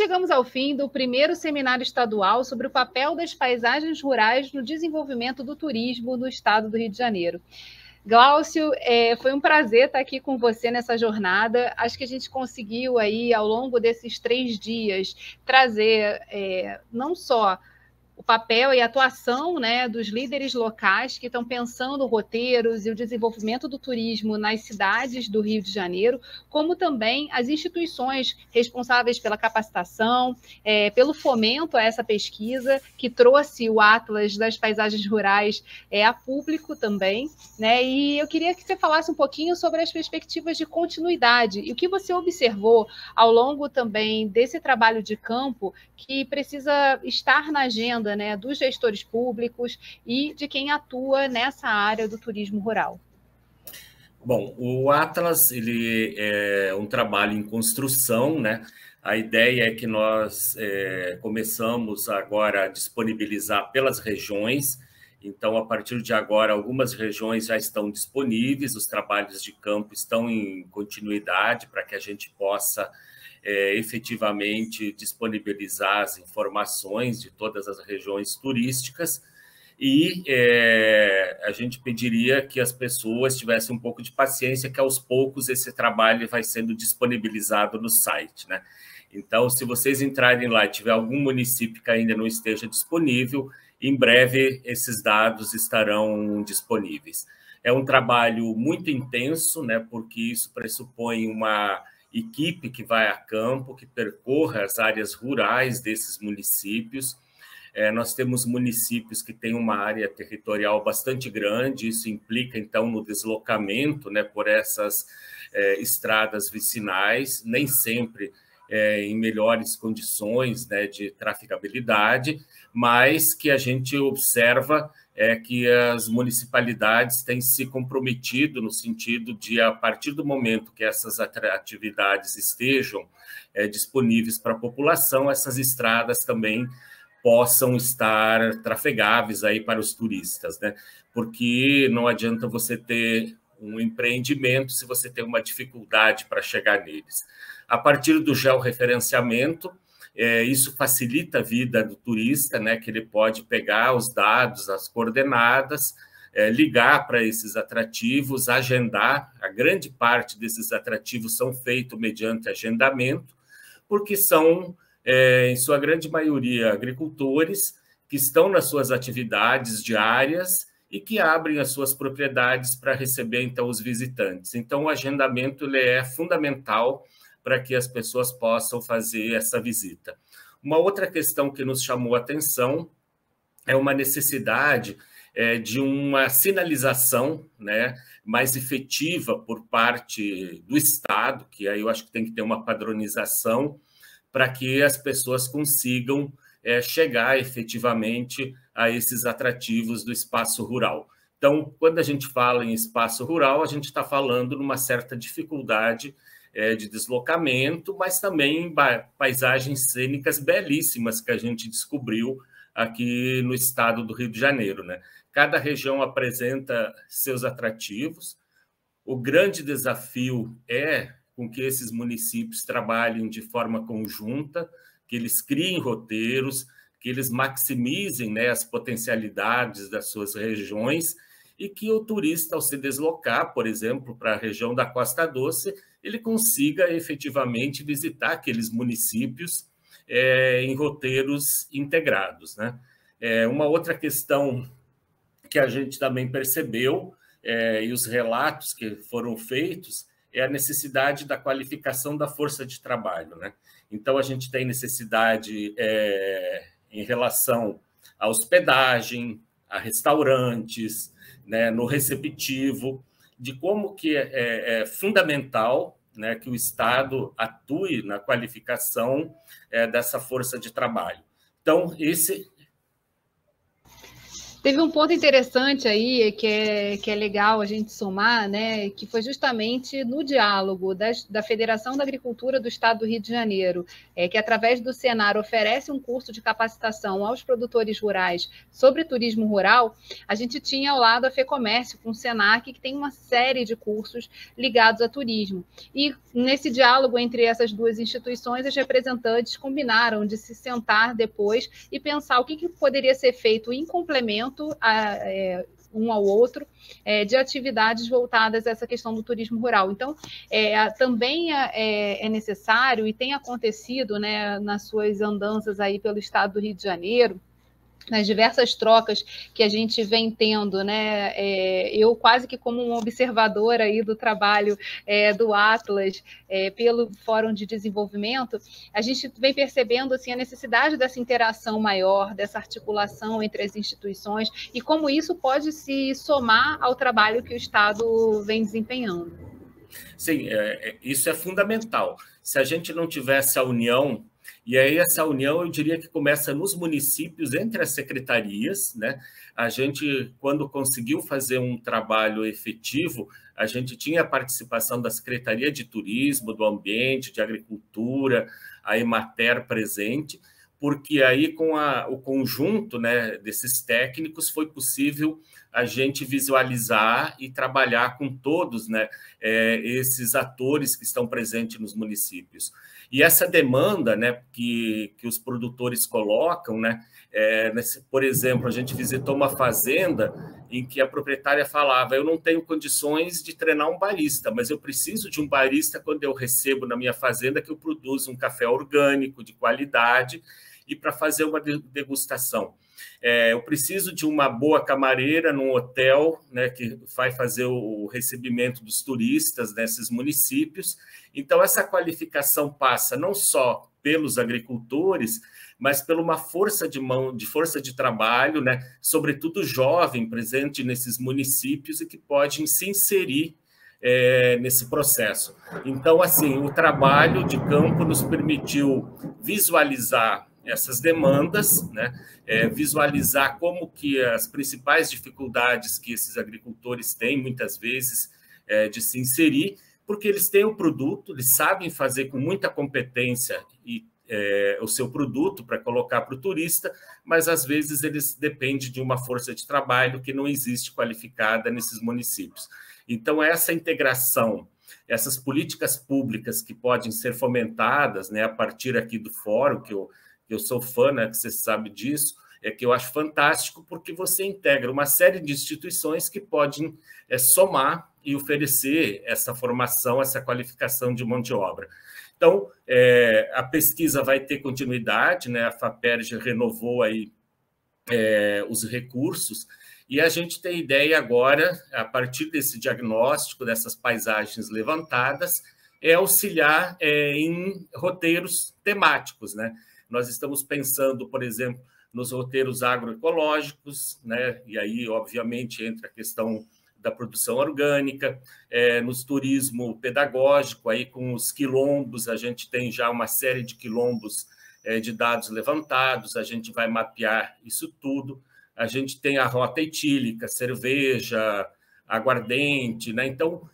chegamos ao fim do primeiro seminário estadual sobre o papel das paisagens rurais no desenvolvimento do turismo no estado do Rio de Janeiro. Gláucio, foi um prazer estar aqui com você nessa jornada. Acho que a gente conseguiu aí, ao longo desses 3 dias, trazer não só o papel e a atuação, né, dos líderes locais que estão pensando roteiros e o desenvolvimento do turismo nas cidades do Rio de Janeiro, como também as instituições responsáveis pela capacitação, pelo fomento a essa pesquisa, que trouxe o Atlas das Paisagens Rurais a público também, né? E eu queria que você falasse um pouquinho sobre as perspectivas de continuidade e o que você observou ao longo também desse trabalho de campo que precisa estar na agenda, né, dos gestores públicos e de quem atua nessa área do turismo rural. Bom, o Atlas ele é um trabalho em construção, né? A ideia é que nós começamos agora a disponibilizar pelas regiões. Então, a partir de agora, algumas regiões já estão disponíveis, os trabalhos de campo estão em continuidade para que a gente possa efetivamente disponibilizar as informações de todas as regiões turísticas e a gente pediria que as pessoas tivessem um pouco de paciência, que aos poucos esse trabalho vai sendo disponibilizado no site, né? Então, se vocês entrarem lá e tiver algum município que ainda não esteja disponível, em breve esses dados estarão disponíveis. É um trabalho muito intenso, né? Porque isso pressupõe uma equipe que vai a campo, que percorra as áreas rurais desses municípios. Nós temos municípios que têm uma área territorial bastante grande, isso implica, então, no deslocamento, né, por essas estradas vicinais, nem sempre em melhores condições, né, de trafegabilidade, mas que a gente observa que as municipalidades têm se comprometido no sentido de, a partir do momento que essas atividades estejam disponíveis para a população, essas estradas também possam estar trafegáveis aí para os turistas, né? Porque não adianta você ter um empreendimento se você tem uma dificuldade para chegar neles. A partir do georreferenciamento, isso facilita a vida do turista, né? Que ele pode pegar os dados, as coordenadas, ligar para esses atrativos, agendar. A grande parte desses atrativos são feitos mediante agendamento, porque são, em sua grande maioria, agricultores que estão nas suas atividades diárias e que abrem as suas propriedades para receber, então, os visitantes. Então, o agendamento ele é fundamental para que as pessoas possam fazer essa visita. Uma outra questão que nos chamou a atenção é uma necessidade de uma sinalização, né, mais efetiva por parte do Estado, que aí eu acho que tem que ter uma padronização para que as pessoas consigam chegar efetivamente a esses atrativos do espaço rural. Então, quando a gente fala em espaço rural, a gente está falando numa certa dificuldade de deslocamento, mas também paisagens cênicas belíssimas que a gente descobriu aqui no estado do Rio de Janeiro, né? Cada região apresenta seus atrativos. O grande desafio é com que esses municípios trabalhem de forma conjunta, que eles criem roteiros, que eles maximizem, né, as potencialidades das suas regiões e que o turista, ao se deslocar, por exemplo, para a região da Costa Doce, ele consiga efetivamente visitar aqueles municípios em roteiros integrados, né? Uma outra questão que a gente também percebeu, e os relatos que foram feitos, é a necessidade da qualificação da força de trabalho, né? Então, a gente tem necessidade em relação à hospedagem, a restaurantes, né, no receptivo, de como que é fundamental, né, que o Estado atue na qualificação dessa força de trabalho. Então, esse... Teve um ponto interessante aí que é legal a gente somar, né? Que foi justamente no diálogo da Federação da Agricultura do Estado do Rio de Janeiro, que através do Senar oferece um curso de capacitação aos produtores rurais sobre turismo rural. A gente tinha ao lado a FEComércio com o Senac, que tem uma série de cursos ligados a turismo. E nesse diálogo entre essas duas instituições, os representantes combinaram de se sentar depois e pensar o que poderia ser feito em complemento um ao outro, de atividades voltadas a essa questão do turismo rural. Então, também é necessário, e tem acontecido, né, nas suas andanças aí pelo estado do Rio de Janeiro, nas diversas trocas que a gente vem tendo, né? Eu quase que como um observador aí do trabalho do Atlas pelo Fórum de Desenvolvimento, a gente vem percebendo assim, a necessidade dessa interação maior, dessa articulação entre as instituições e como isso pode se somar ao trabalho que o Estado vem desempenhando. Sim, isso é fundamental. Se a gente não tivesse a união, e aí essa união eu diria que começa nos municípios, entre as secretarias, né? A gente, quando conseguiu fazer um trabalho efetivo, a gente tinha a participação da Secretaria de Turismo, do Ambiente, de Agricultura, a Emater presente, porque aí com o conjunto, né, desses técnicos foi possível a gente visualizar e trabalhar com todos, né, esses atores que estão presentes nos municípios. E essa demanda, né, que os produtores colocam, né, por exemplo, a gente visitou uma fazenda em que a proprietária falava: eu não tenho condições de treinar um barista, mas eu preciso de um barista quando eu recebo na minha fazenda que eu produza um café orgânico, de qualidade, e para fazer uma degustação. Eu preciso de uma boa camareira num hotel, né, que vai fazer o recebimento dos turistas nesses municípios. Então, essa qualificação passa não só pelos agricultores, mas por uma força de mão, de força de trabalho, né, sobretudo jovem, presente nesses municípios e que pode se inserir nesse processo. Então, assim, o trabalho de campo nos permitiu visualizar essas demandas, né? Visualizar como que as principais dificuldades que esses agricultores têm, muitas vezes, de se inserir, porque eles têm o produto, eles sabem fazer com muita competência o seu produto para colocar para o turista, mas, às vezes, eles dependem de uma força de trabalho que não existe qualificada nesses municípios. Então, essa integração, essas políticas públicas que podem ser fomentadas, né, a partir aqui do fórum, que eu sou fã, né, que você sabe disso, que eu acho fantástico, porque você integra uma série de instituições que podem somar e oferecer essa formação, essa qualificação de mão de obra. Então, a pesquisa vai ter continuidade, né? A FAPERJ renovou aí os recursos, e a gente tem ideia agora, a partir desse diagnóstico, dessas paisagens levantadas, auxiliar em roteiros temáticos, né? Nós estamos pensando, por exemplo, nos roteiros agroecológicos, né? E aí, obviamente, entra a questão da produção orgânica, nos turismo pedagógico, aí com os quilombos, a gente tem já uma série de quilombos de dados levantados, a gente vai mapear isso tudo, a gente tem a rota etílica, cerveja, aguardente, né? Então,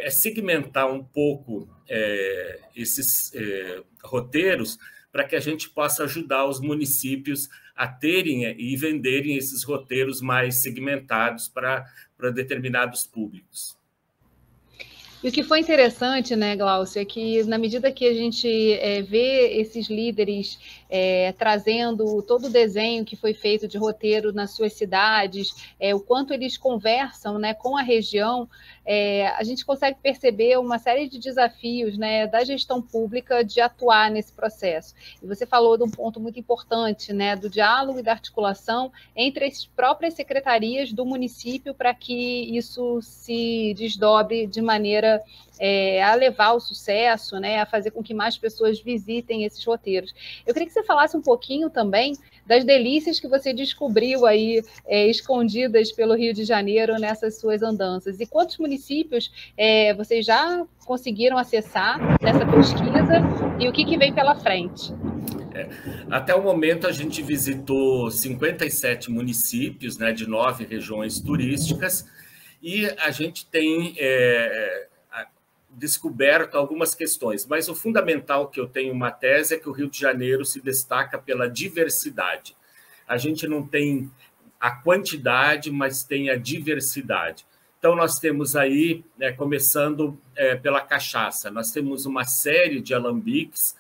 segmentar um pouco esses roteiros para que a gente possa ajudar os municípios a terem e venderem esses roteiros mais segmentados para determinados públicos. E o que foi interessante, né, Glaucio, é que na medida que a gente vê esses líderes trazendo todo o desenho que foi feito de roteiro nas suas cidades, o quanto eles conversam, né, com a região, a gente consegue perceber uma série de desafios, né, da gestão pública de atuar nesse processo. E você falou de um ponto muito importante, né, do diálogo e da articulação entre as próprias secretarias do município para que isso se desdobre de maneira a levar ao sucesso, né, a fazer com que mais pessoas visitem esses roteiros. Eu queria que você falasse um pouquinho também das delícias que você descobriu aí escondidas pelo Rio de Janeiro nessas suas andanças. E quantos municípios vocês já conseguiram acessar nessa pesquisa e o que vem pela frente? Até o momento, a gente visitou 57 municípios, né, de 9 regiões turísticas, e a gente tem descoberto algumas questões, mas o fundamental que eu tenho uma tese é que o Rio de Janeiro se destaca pela diversidade. A gente não tem a quantidade, mas tem a diversidade. Então, nós temos aí, começando pela cachaça, nós temos uma série de alambiques,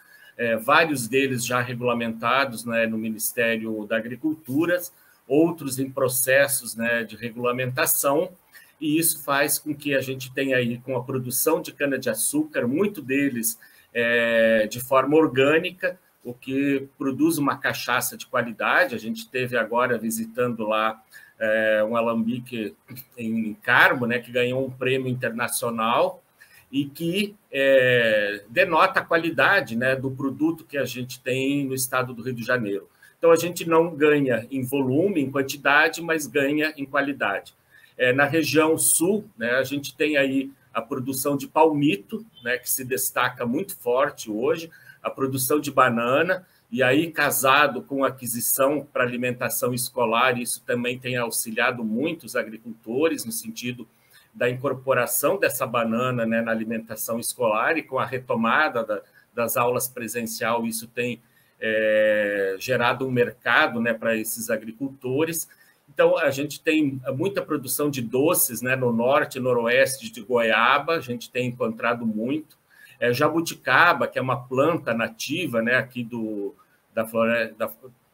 vários deles já regulamentados, né, no Ministério da Agricultura, outros em processos, né, de regulamentação, e isso faz com que a gente tenha aí, com a produção de cana-de-açúcar, muito deles de forma orgânica, o que produz uma cachaça de qualidade. A gente esteve agora visitando lá um alambique em Carmo, né, que ganhou um prêmio internacional e que denota a qualidade, né, do produto que a gente tem no estado do Rio de Janeiro. Então, a gente não ganha em volume, em quantidade, mas ganha em qualidade. Na região sul, né, a gente tem aí a produção de palmito, né, que se destaca muito forte hoje, a produção de banana, e aí casado com a aquisição para alimentação escolar, isso também tem auxiliado muito os agricultores no sentido da incorporação dessa banana, né, na alimentação escolar, e com a retomada das aulas presencial, isso tem gerado um mercado, né, para esses agricultores. Então, a gente tem muita produção de doces, né, no norte e noroeste de Goiaba, a gente tem encontrado muito. Jabuticaba, que é uma planta nativa, né, aqui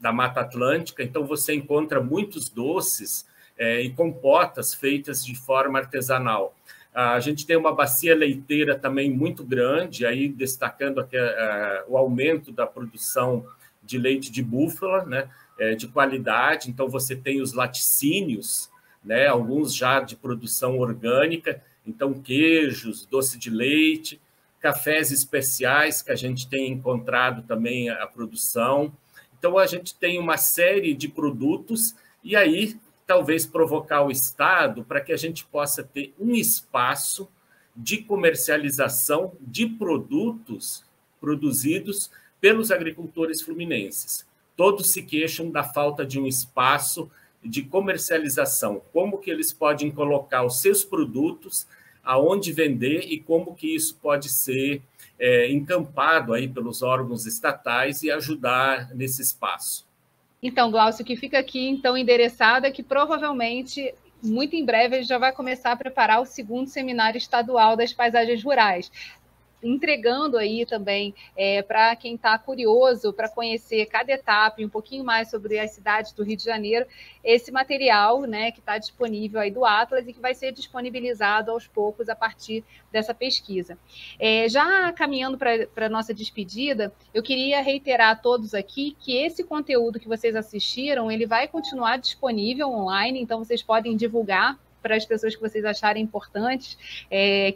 da Mata Atlântica, então você encontra muitos doces e compotas feitas de forma artesanal. A gente tem uma bacia leiteira também muito grande, aí destacando o aumento da produção de leite de búfala, né, de qualidade. Então, você tem os laticínios, né, alguns já de produção orgânica, então queijos, doce de leite, cafés especiais que a gente tem encontrado também a produção. Então, a gente tem uma série de produtos e aí talvez provocar o Estado para que a gente possa ter um espaço de comercialização de produtos produzidos pelos agricultores fluminenses. Todos se queixam da falta de um espaço de comercialização, como que eles podem colocar os seus produtos, aonde vender e como que isso pode ser encampado aí pelos órgãos estatais e ajudar nesse espaço. Então, Glaucio, que fica aqui então endereçado é que provavelmente, muito em breve, a gente já vai começar a preparar o segundo seminário estadual das paisagens rurais, entregando aí também para quem está curioso para conhecer cada etapa e um pouquinho mais sobre as cidades do Rio de Janeiro, esse material, né, que está disponível aí do Atlas e que vai ser disponibilizado aos poucos a partir dessa pesquisa. Já caminhando para a nossa despedida, eu queria reiterar a todos aqui que esse conteúdo que vocês assistiram, ele vai continuar disponível online, então vocês podem divulgar para as pessoas que vocês acharem importantes.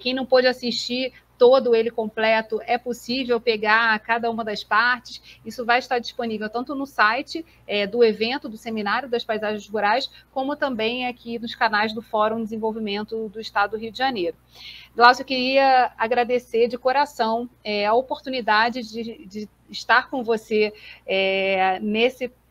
Quem não pôde assistir todo ele completo, é possível pegar cada uma das partes. Isso vai estar disponível tanto no site do evento, do Seminário das Paisagens Rurais, como também aqui nos canais do Fórum de Desenvolvimento do Estado do Rio de Janeiro. Glaucio, eu queria agradecer de coração a oportunidade de estar com você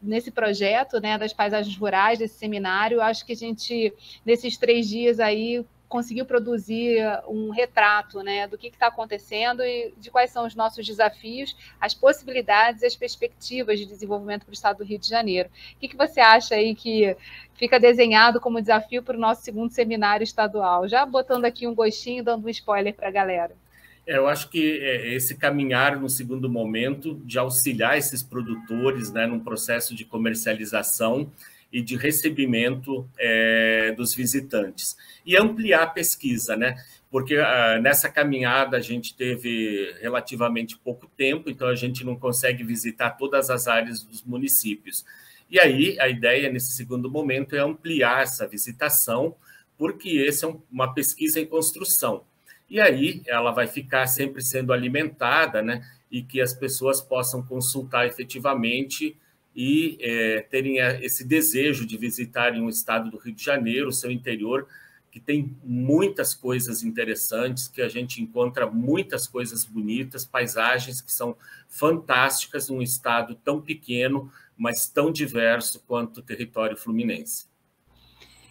nesse projeto, né, das paisagens rurais, desse seminário. Acho que a gente, nesses 3 dias aí, conseguiu produzir um retrato, né, do que está acontecendo e de quais são os nossos desafios, as possibilidades e as perspectivas de desenvolvimento para o estado do Rio de Janeiro. O que você acha aí que fica desenhado como desafio para o nosso segundo seminário estadual? Já botando aqui um gostinho, dando um spoiler para a galera. Eu acho que esse caminhar no segundo momento de auxiliar esses produtores, né, num processo de comercialização e de recebimento dos visitantes. E ampliar a pesquisa, né? Porque nessa caminhada a gente teve relativamente pouco tempo, então a gente não consegue visitar todas as áreas dos municípios. E aí a ideia, nesse segundo momento, é ampliar essa visitação, porque essa é uma pesquisa em construção. E aí ela vai ficar sempre sendo alimentada, né? E que as pessoas possam consultar efetivamente e terem esse desejo de visitarem o estado do Rio de Janeiro, o seu interior, que tem muitas coisas interessantes, que a gente encontra muitas coisas bonitas, paisagens que são fantásticas num estado tão pequeno, mas tão diverso quanto o território fluminense.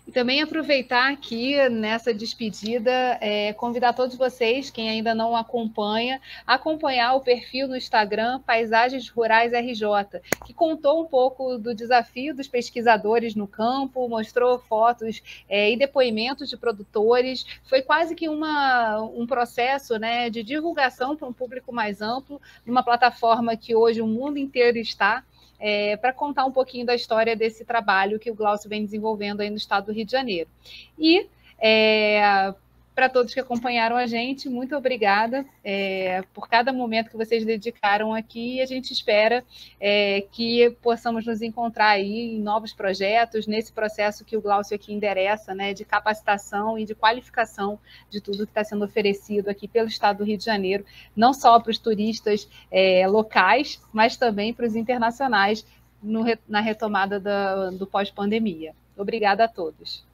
E também aproveitar aqui nessa despedida, convidar todos vocês, quem ainda não acompanha, a acompanhar o perfil no Instagram Paisagens Rurais RJ, que contou um pouco do desafio dos pesquisadores no campo, mostrou fotos e depoimentos de produtores. Foi quase que um processo, né, de divulgação para um público mais amplo, numa plataforma que hoje o mundo inteiro está, para contar um pouquinho da história desse trabalho que o Glaucio vem desenvolvendo aí no estado do Rio de Janeiro. E, para todos que acompanharam a gente, muito obrigada por cada momento que vocês dedicaram aqui, e a gente espera que possamos nos encontrar aí em novos projetos, nesse processo que o Glaucio aqui endereça, né, de capacitação e de qualificação de tudo que está sendo oferecido aqui pelo estado do Rio de Janeiro, não só para os turistas locais, mas também para os internacionais na retomada do pós-pandemia. Obrigada a todos.